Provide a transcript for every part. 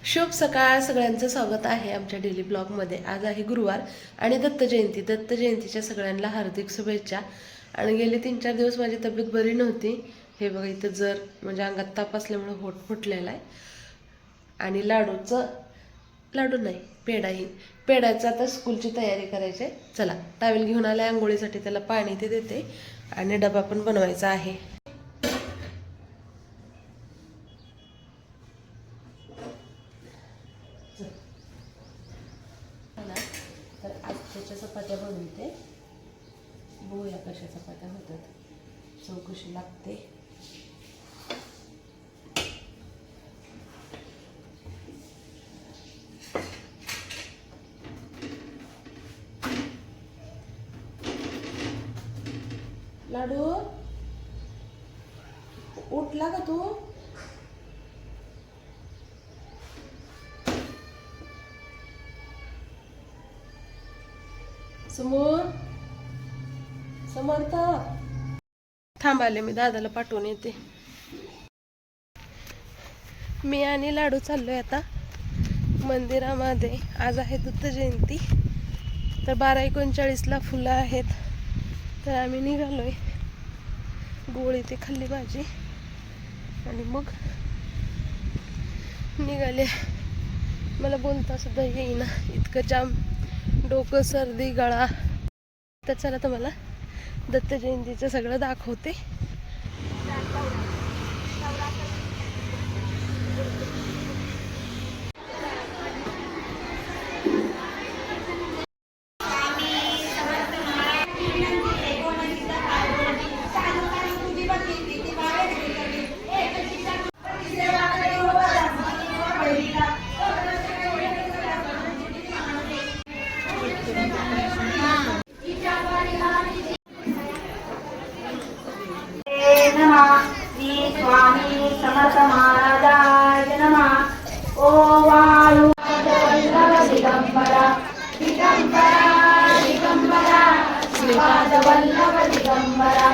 शुभ सकाळ सगळ्यांचं स्वागत आहे आमच्या डेली ब्लॉगमध्ये। आज आहे गुरुवार आणि दत्त जयंती। दत्त जयंतीच्या सगळ्यांना हार्दिक शुभेच्छा। आणि गेले 3-4 दिवस माझी तब्येत बरी नव्हती। हे बघा इथं जर म्हणजे अंगात ताप असल्यामुळे होठ फुटलेला आहे। आणि लाडू नाही पेढाही पेढ्याचं आता स्कूलची तयारी करायची आहे। चला टावेल घेऊन आले आंघोळीसाठी, त्याला पाणी ते देते आणि डबा पण बनवायचा आहे। तर आज त्याच्या चपात्या बनवते, बघूया कशा चपात्या होतात, चौकशी लागते। लाडू उठला का तू? समर्थ थांबाले, मी दादाला पाठवून येते। मी आणि लाडू चाललोय आता मंदिरामध्ये। आज आहे दत्त जयंती, तर 12:39ला फुलं आहेत, तर आम्ही निघालोय। गोळी ते खाल्ली भाजी आणि मग निघाले। मला बोलता सुद्धा येईना, इतकं जाम डोकं, सर्दी, गळा। तर चला तुम्हाला दत्त जयंतीचं सगळं दाखवते। स्वामी समर्थ महाराजाय नमः। ओ वायु दिगंबरा दिगंबरा दिगंबरा श्रीपाद वल्लभ दिगंबरा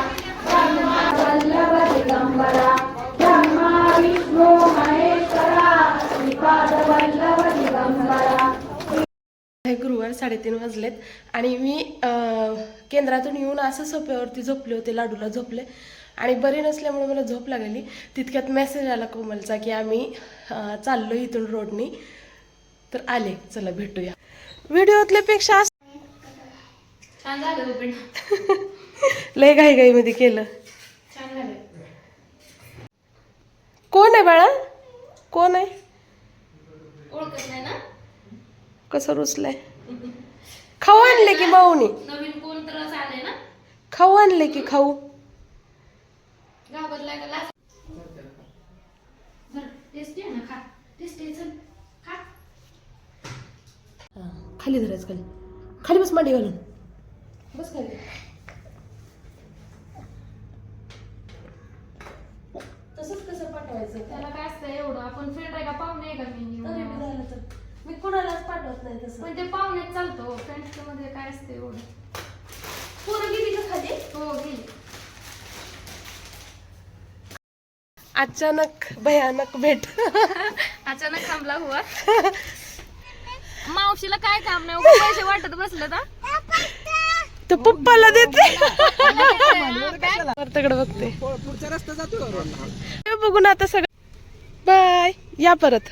ब्रह्मा वल्लभ दिगंबरा ब्रह्मा विष्णु महेश्वरा श्रीपाद वल्लभ दिगंबरा। गुरुवार 3:30 वाजलेत आणि मी केंद्रातून येऊन असं सोप्यावरती झोपले होते, लाडूला झोपले आणि बरी नसल्यामुळे मला झोप लागली। तितक्यात मेसेज आला कोमलचा की आम्ही चाललो इथून रोडनी, तर आले। चला भेटूया। व्हिडिओतल्यापेक्षा छान झालं पण लय घाई मध्ये केलं। छान झालं। कोण आहे बाळा? कोण आहे? ओळखत नाही ना? कसं रुसलंय? खाऊ आणले की माऊनी? नवीन कोण तर आले ना? खाऊ आणले की खाऊ? घाबरलाय का? लाज टेस्टी आहे ना, खा। टेस्टी आहे, चल खा। खाली धरायचं, खाली खाली बस, मांडी घालून बस खाली। तसंच कसं पाठवायचं? त्याला काय असतं एवढं? आपण फ्रेंड आहे का पाहुणे आहे का? मी तरी मी झालं तर मी कोणालाच पाठवत नाही तसं। म्हणजे पाहुण्यात चालतो, फ्रेंड्स मध्ये काय असतं एवढं? पोरं गेली का खाली? हो गेली। अचानक भयानक भेट। अचानक थांबला हुआ। मावशीला काय काम नाही, उगाच पैसे वाटत बसलं ना। तर पप्पाला देते। परतकडे बघते, पुढचा रस्ता जातो बघून आता सगळं। बाय, या परत।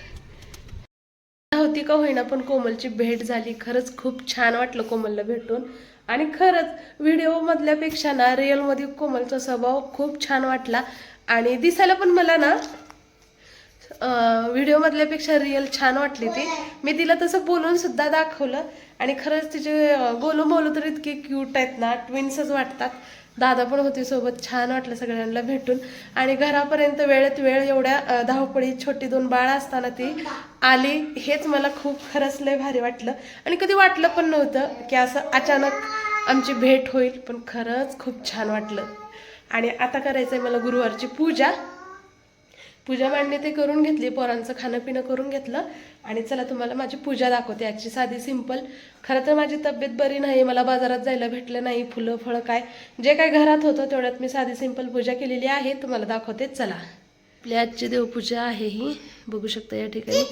होती का होईना पण कोमलची भेट झाली। खरंच खूप छान वाटलं कोमलला भेटून। आणि खरंच व्हिडिओ मधल्यापेक्षा ना रिअल मध्ये कोमलचा स्वभाव खूप छान वाटला। आणि दिसायला पण मला ना व्हिडिओ मधल्यापेक्षा रिअल छान वाटली ती। मी तिला तसं बोलून सुद्धा दाखवलं आणि खरंच तिचे गोलू मोलू तर इतके क्यूट आहेत ना, ट्विन्सच वाटतात। दादा पण होते सोबत, छान वाटलं सगळ्यांना भेटून। आणि घरापर्यंत वेळेत वेळ, एवढ्या धावपळी छोटी 2 बाळं असताना ती आली, हेच मला खूप खरंच लय भारी वाटलं। आणि कधी वाटलं पण नव्हतं की असं अचानक आमची भेट होईल, पण खरंच खूप छान वाटलं। आणि आता करायचंय मला गुरुवारची पूजा। पूजा मांडणी ते करून घेतली, पोरांचं खाणं पिणं करून घेतलं आणि चला तुम्हाला माझी पूजा दाखवते आजची, साधी सिंपल। खरं तर माझी तब्येत बरी नाही, मला बाजारात जायला भेटलं नाही, फुलं फळं काय जे काय घरात होतं तेवढ्यात मी साधी सिंपल पूजा केलेली आहे, तुम्हाला दाखवते चला। आपली आजची देवपूजा आहे ही, बघू शकता या ठिकाणी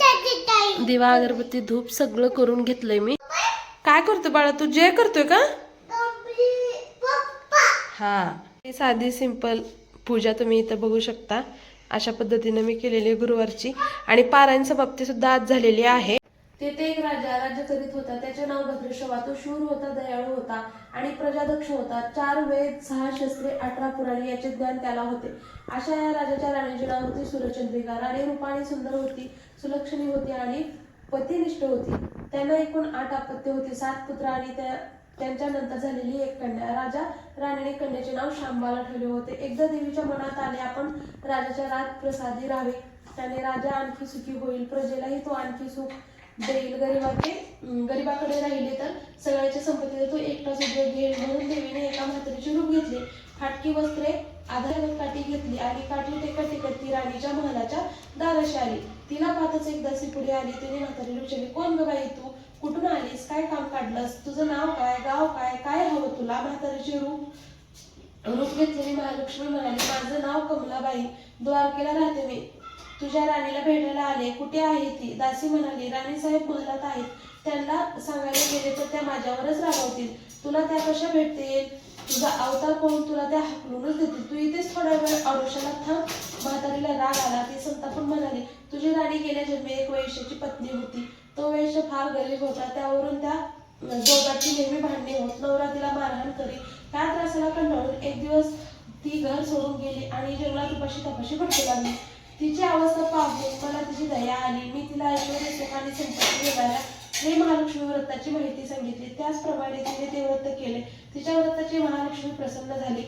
दिवा अगरबत्ती धूप सगळं करून घेतलंय मी. काय करतोय बाळा तू? जय करतोय का? हा, ही साधी सिंपल पूजा तुम्ही इथं बघू शकता. अशा पद्धतीने मी केलेली गुरुवारची. आणि पारायण समाप्ती सुद्धा आज झालेली आहे. तेथे एक राजा राज्य करीत होता. त्याचे नाव भद्रश्रवा. तो शूर होता, दयाळू होता आणि प्रजादक्ष होता. 4 वेद, 6 शस्त्रे, 18 पुराणे याचे ज्ञान त्याला होते. अशा या राजाच्या राणीचे नाव होते सूर्यचंद्रिका. राणी रूपाने सुंदर होती, सुलक्षणी होती आणि पतिनिष्ठ होती. त्यांना एकूण 8 अपत्य होती, 7 पुत्र आणि त्यांच्या नंतर झालेली 1 कन्या. राजा राणीने कन्याचे नाव शांबाला ठेवले होते. एकदा देवीच्या मनात आले आपण राजाच्या राजप्रसादी राहावे. त्याने राजा आणखी सुखी होईल, प्रजेलाही तो आणखी सुख देईल. गरीबाकडे राहिले तर सगळ्याच्या संपत्तीचा तो एकटाच उपयोग घेईल. म्हणून देवीने एका म्हातारीचे रूप घेतले. फाटकी वस्त्रे आधारावर काठी घेतली आणि काठी टेकत टेकत ती राणीच्या महलाच्या दाराशी आली. तिला पाहताच एक दासी पुढे आली. तिने म्हातारीला विचारले, कोण ग बाई तू? कुठून आलीस? काय काम काढलंस? तुझं नाव काय? गाव काय? काय हवं तुला? म्हातारीचे रूप घेतलेली महालक्ष्मी म्हणाली, माझं नाव कमलाबाई, द्वारकेला राहते मी. तुझ्या राणीला भेटायला आले. कुठे आहे ती? दासी म्हणाली, राणीसाहेब महलात आहेत. त्यांना सांगायला गेले तर त्या माझ्यावरच रागावतील. तुला त्या कशा भेटतील? तुझा अवतार पाहून तुला त्या हाकलूनच देतील. तू इथेच थोडा वेळ आडोशाला थांब. म्हातारीला राग आला. ती संतापून म्हणाली, तुझी राणी गेल्या जन्मी एक वैश्याची पत्नी होती. तो वैश्य फार गरीब होता. त्यावरून त्या दोघांची नेहमी भांडणे होत. नवरा तिला मारहाण करी. त्या त्रासाला कंटाळून एक दिवस ती घर सोडून गेली आणि जंगलात उपाशी तपाशी भटकू लागली. तिची अवस्था पाहून मला तिची दया आली. मी तिला ऐश्वर्य, सुख आणि संपत्ती देणाऱ्या श्री महालक्ष्मी व्रताची माहिती सांगितली. त्याचप्रमाणे तिने ते व्रत केले. तिच्या व्रताची महालक्ष्मी प्रसन्न झाली.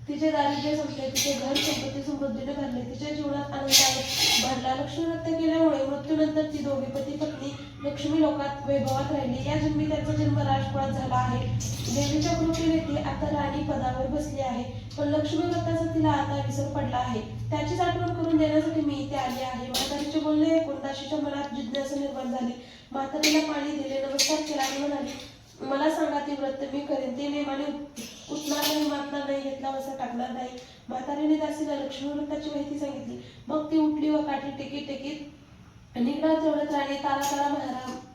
तिचे दारिद्र्य संपले. तिचे घर संपत्ती समृद्धीने भरले. तिच्या जीवनात आनंदाने भरला. लक्ष्मी व्रत केल्यामुळे मृत्यूनंतर ती दोघी पती पत्नी लक्ष्मी लोकात वैभवात राहिली. या जन्मी त्यांचा जन्म राजकुळात झाला आहे. देवीच्या कृपेने ती आता राणी पदावर बसली आहे. पण लक्ष्मी व्रताचा तिला आता विसर पडला आहे. त्याचीच आठवण करून देण्यासाठी मी इथे आले आहे. म्हातारीचे बोलणे ऐकून दासीच्या मनात जिज्ञासा निर्माण झाली. म्हातारीला पाणी दिले, नमस्कार केला आणि म्हणाली, मला सांगा ती व्रत मी करेन. ते नेमाने उठणार नाही, मारणार नाही, घेतला वसा टाकणार नाही. म्हातारीने दासीला लक्ष्मी व्रताची माहिती सांगितली. मग ती उठली व काठी टेकीत निघणार तेवढ्यात राणी तारा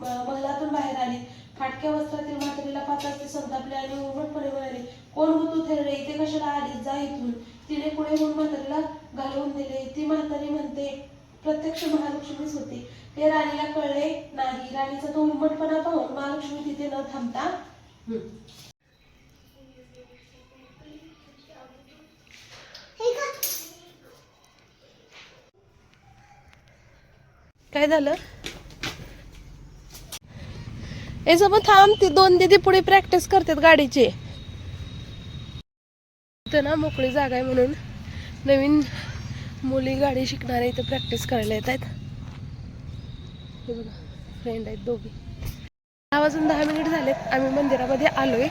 महलातून बाहेर आली. फाटक्या वस्त्रातील म्हातारीला पाहताच ते संतापले आणि उर्मटपणे म्हणाले, कोण हो तू थेरडे? इथे कशाला आलीस? जा इथून. तिने पुढे होऊन म्हातारीला घालवून दिले. ती म्हातारी म्हणते, प्रत्यक्ष महालक्ष्मीच होती. ते राणीला कळले नाही. राणीचा तो उर्मटपणा पाहून महालक्ष्मी तिथे न थांबता काय झालं? हे मग थांब. ती 2 दीदी पुढे प्रॅक्टिस करतात गाडीची. इथं ना मोकळी जागा आहे म्हणून नवीन मुली गाडी शिकणार आहे, इथं प्रॅक्टिस करायला येत आहेत. हे बघा, फ्रेंड आहेत दोघी. 6 वाजून 10 मिनिट झालेत. आम्ही मंदिरामध्ये आलोय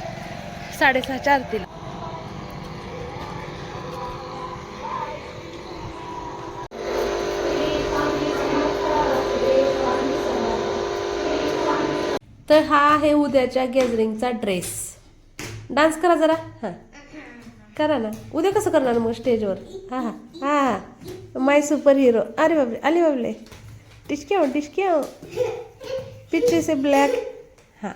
6:30च्या आरतीला. तर हा आहे उद्याच्या गॅदरिंगचा ड्रेस. डान्स करा जरा. हां करा ना. उद्या कसं करणार मग स्टेजवर? हां हां हां माय सुपर हिरो. अरे बाबरे, अरे बाबले, टिचक्या पीछे से ब्लैक. हां